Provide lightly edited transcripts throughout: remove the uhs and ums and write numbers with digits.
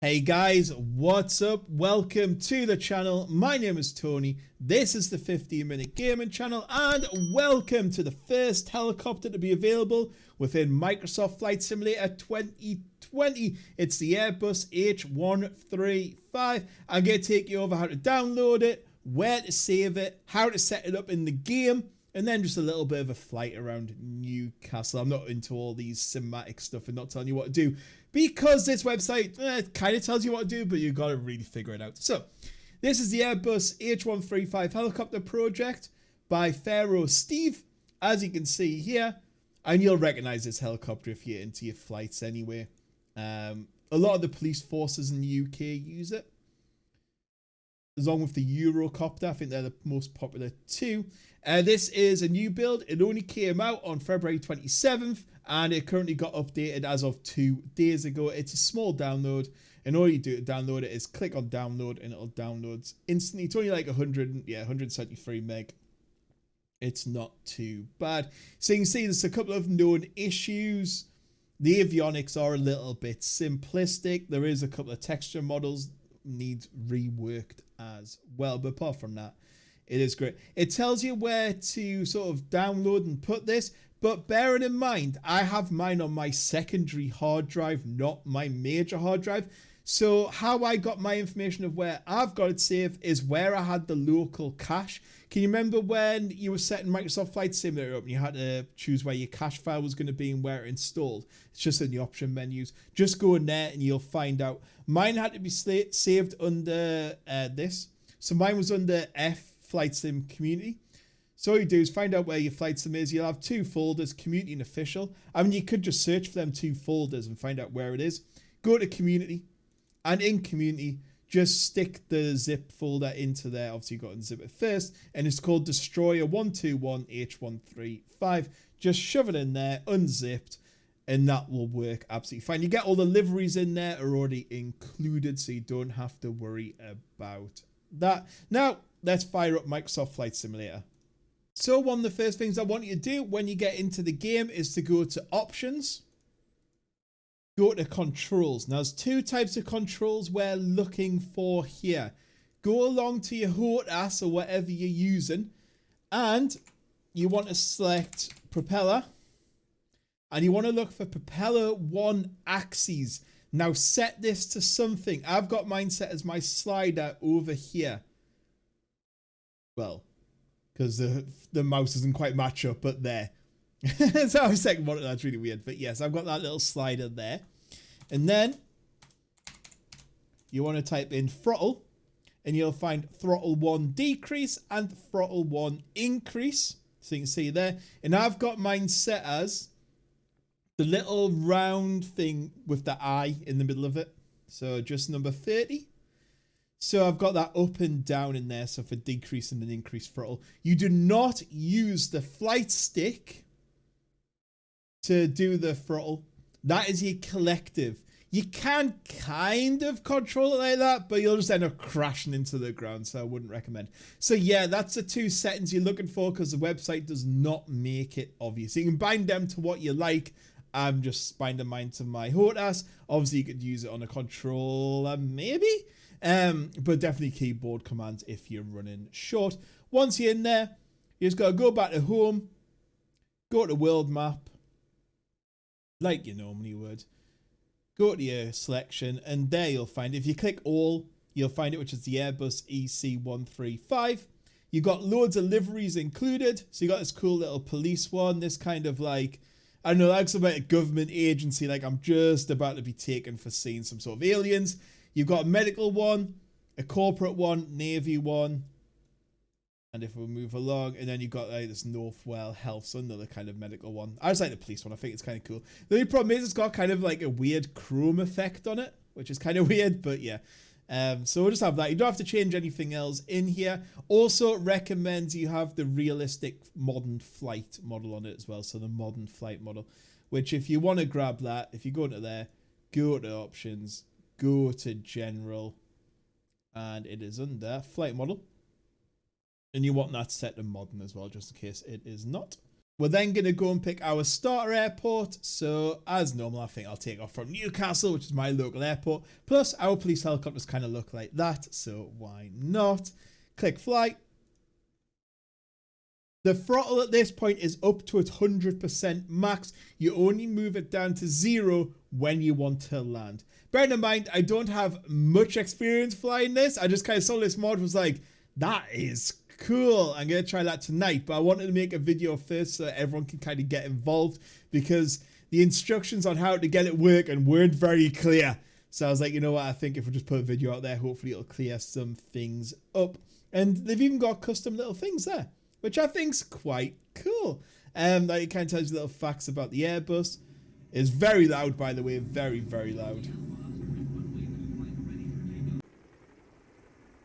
Hey guys, what's up? Welcome to the channel. My name is Tony. This is the 15-minute gaming channel, and welcome to the first helicopter to be available within Microsoft Flight Simulator 2020. It's the Airbus H135. I'm going to take you over how to download it, where to save it, how to set it up in the game, and then just a little bit of a flight around Newcastle. I'm not into all these cinematic stuff and not telling you what to do, because this website kind of tells you what to do, but you've got to really figure it out. So this is the Airbus H135 Helicopter project by Pharaoh Steve, as you can see here, and you'll recognize this helicopter if you're into your flights anyway. A lot of the police forces in the UK use it, along with the Eurocopter. I think they're the most popular too. This is a new build. It only came out on February 27th, and it currently got updated as of 2 days ago. It's a small download, and all you do to download it is click on download, and it'll download instantly. It's only like 173 meg. It's not too bad. So you can see there's a couple of known issues. The avionics are a little bit simplistic. There is a couple of texture models need reworked as well, but apart from that, it is great. It tells you where to sort of download and put this, but bearing in mind, I have mine on my secondary hard drive, not my major hard drive. So how I got my information of where I've got it saved is where I had the local cache. Can you remember when you were setting Microsoft Flight Simulator up and you had to choose where your cache file was going to be and where it installed? It's just in the option menus. Just go in there and you'll find out. Mine had to be saved under this. So mine was under F Flight Sim Community. So all you do is find out where your flight sim is. You'll have two folders, community and official. I mean, you could just search for them two folders and find out where it is. Go to community, and in community, just stick the zip folder into there. Obviously, you've got to unzip it first, and it's called Destroyer 121 H135. Just shove it in there, unzipped, and that will work absolutely fine. You get all the liveries in there are already included, so you don't have to worry about that. Now, let's fire up Microsoft Flight Simulator. So one of the first things I want you to do when you get into the game is to go to options, go to controls. Now there's two types of controls we're looking for here. Go along to your HOTAS or whatever you're using, and you want to select propeller, and you want to look for propeller 1 axes. Now set this to something. I've got mine set as my slider over here. Well, because the mouse doesn't quite match up, but there. So I was second monitor, that's really weird. But yes, I've got that little slider there. And then you want to type in throttle, and you'll find throttle 1 decrease and throttle 1 increase. So you can see there. And I've got mine set as the little round thing with the eye in the middle of it. So just number 30. So I've got that up and down in there. So for decrease and an increased throttle, you do not use the flight stick to do the throttle. That is your collective. You can kind of control it like that, but you'll just end up crashing into the ground. So I wouldn't recommend. So yeah, that's the two settings you're looking for, because the website does not make it obvious. You can bind them to what you like. I'm just binding mine to my HOTAS. Obviously you could use it on a controller maybe. But definitely keyboard commands if you're running short. Once you're in there, you just got to go back to home, go to world map, like you normally would, go to your selection, and there you'll find, if you click all, you'll find it, which is the Airbus EC135. You've got loads of liveries included. So you got this cool little police one, this kind of like, I don't know, like some like government agency, like I'm just about to be taken for seeing some sort of aliens. You've got a medical one, a corporate one, navy one, and if we move along, and then you've got like this Northwell Health, so another kind of medical one. I just like the police one. I think it's kind of cool. The only problem is it's got kind of like a weird chrome effect on it, which is kind of weird, but yeah. So we'll just have that. You don't have to change anything else in here. Also recommends you have the realistic modern flight model on it as well. So the modern flight model, which if you want to grab that, if you go to there, go to options, go to general, and it is under flight model, and you want that set to modern as well, just in case it is not. We're then going to go and pick our starter airport. So as normal, I think I'll take off from Newcastle, which is my local airport. Plus our police helicopters kind of look like that. So why not? Click fly. The throttle at this point is up to 100% max. You only move it down to 0 when you want to land. Bear in mind, I don't have much experience flying this. I just kind of saw this mod, was like, that is cool. I'm going to try that tonight. But I wanted to make a video first so everyone can kind of get involved, because the instructions on how to get it working weren't very clear. So I was like, you know what, I think if we just put a video out there, hopefully it'll clear some things up. And they've even got custom little things there, which I think's quite cool. That it kind of tells you little facts about the Airbus. It's very loud, by the way, very, very loud.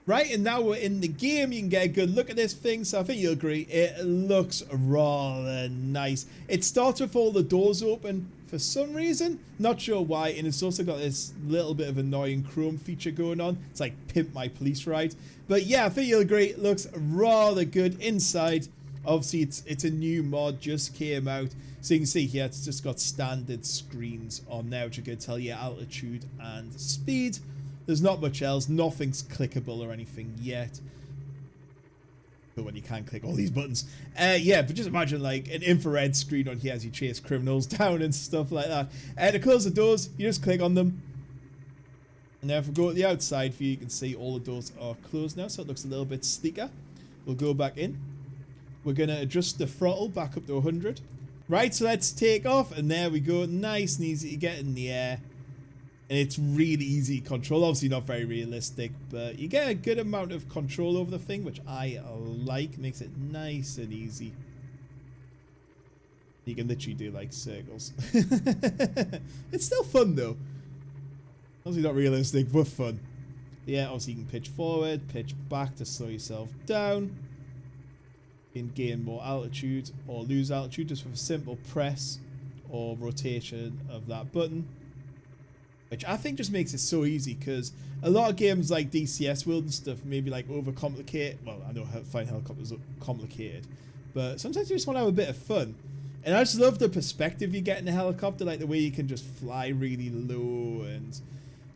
Right, and now we're in the game. You can get a good look at this thing, so I think you'll agree. It looks rather nice. It starts with all the doors open for some reason. Not sure why, and it's also got this little bit of annoying chrome feature going on. It's like pimp my police ride. But yeah, I think you'll agree. It looks rather good inside. Obviously, it's a new mod, just came out. So you can see here, it's just got standard screens on there, which are going to tell you altitude and speed. There's not much else. Nothing's clickable or anything yet. But when you can click all these buttons. Yeah, but just imagine like an infrared screen on here as you chase criminals down and stuff like that. To close the doors, you just click on them. And now if we go to the outside view, you can see all the doors are closed now, so it looks a little bit sleeker. We'll go back in. We're going to adjust the throttle back up to 100. Right, so let's take off. And there we go. Nice and easy to get in the air. And it's really easy to control. Obviously not very realistic, but you get a good amount of control over the thing, which I like. Makes it nice and easy. You can literally do like circles. It's still fun though. Obviously not realistic, but fun. Yeah, obviously you can pitch forward, pitch back to slow yourself down. You can gain more altitude or lose altitude just with a simple press or rotation of that button. Which I think just makes it so easy, because a lot of games like DCS World and stuff maybe like overcomplicate. Well, I know flying helicopters are complicated, but sometimes you just want to have a bit of fun. And I just love the perspective you get in a helicopter, like the way you can just fly really low and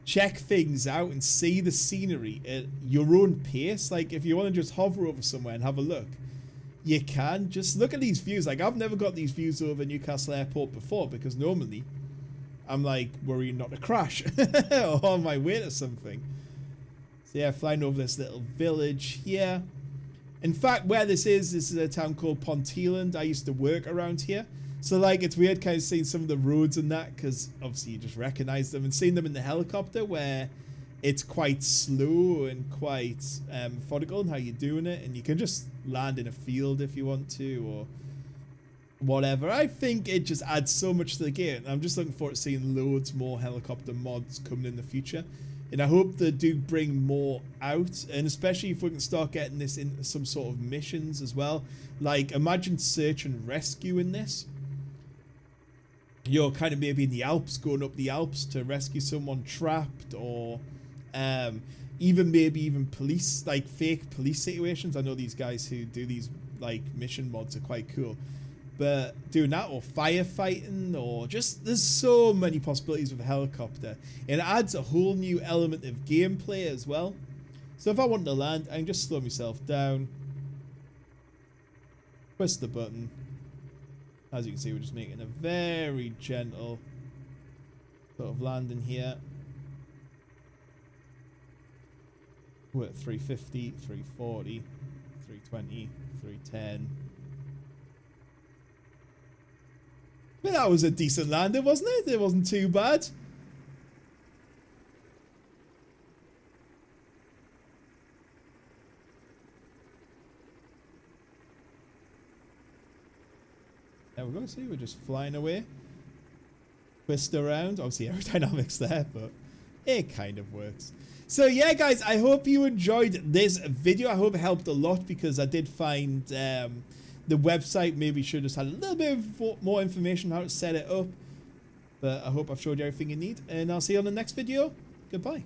check things out and see the scenery at your own pace. Like if you want to just hover over somewhere and have a look, you can. Just look at these views. Like I've never got these views over Newcastle Airport before, because normally I'm like worrying not to crash or on my way to something. So yeah, flying over this little village here. In fact, where this is a town called Ponteland. I used to work around here. So like, it's weird kind of seeing some of the roads and that, because obviously you just recognize them, and seeing them in the helicopter where it's quite slow and quite methodical in how you're doing it. And you can just land in a field if you want to, or whatever. I think it just adds so much to the game. I'm just looking forward to seeing loads more helicopter mods coming in the future, and I hope they do bring more out, and especially if we can start getting this in some sort of missions as well. Like imagine search and rescue in this. You're kind of maybe in the Alps, going up the Alps to rescue someone trapped, or even police, like fake police situations. I know these guys who do these like mission mods are quite cool. But doing that, or firefighting, or just, there's so many possibilities with a helicopter. And it adds a whole new element of gameplay as well. So if I want to land, I can just slow myself down. Press the button. As you can see, we're just making a very gentle sort of landing here. We're at 350, 340, 320, 310. But that was a decent landing, wasn't it? It wasn't too bad. There we go. See, we're just flying away. Twist around. Obviously, aerodynamics there, but it kind of works. So yeah, guys, I hope you enjoyed this video. I hope it helped a lot, because I did find the website maybe should have had a little bit of more information on how to set it up. But I hope I've showed you everything you need, and I'll see you on the next video. Goodbye.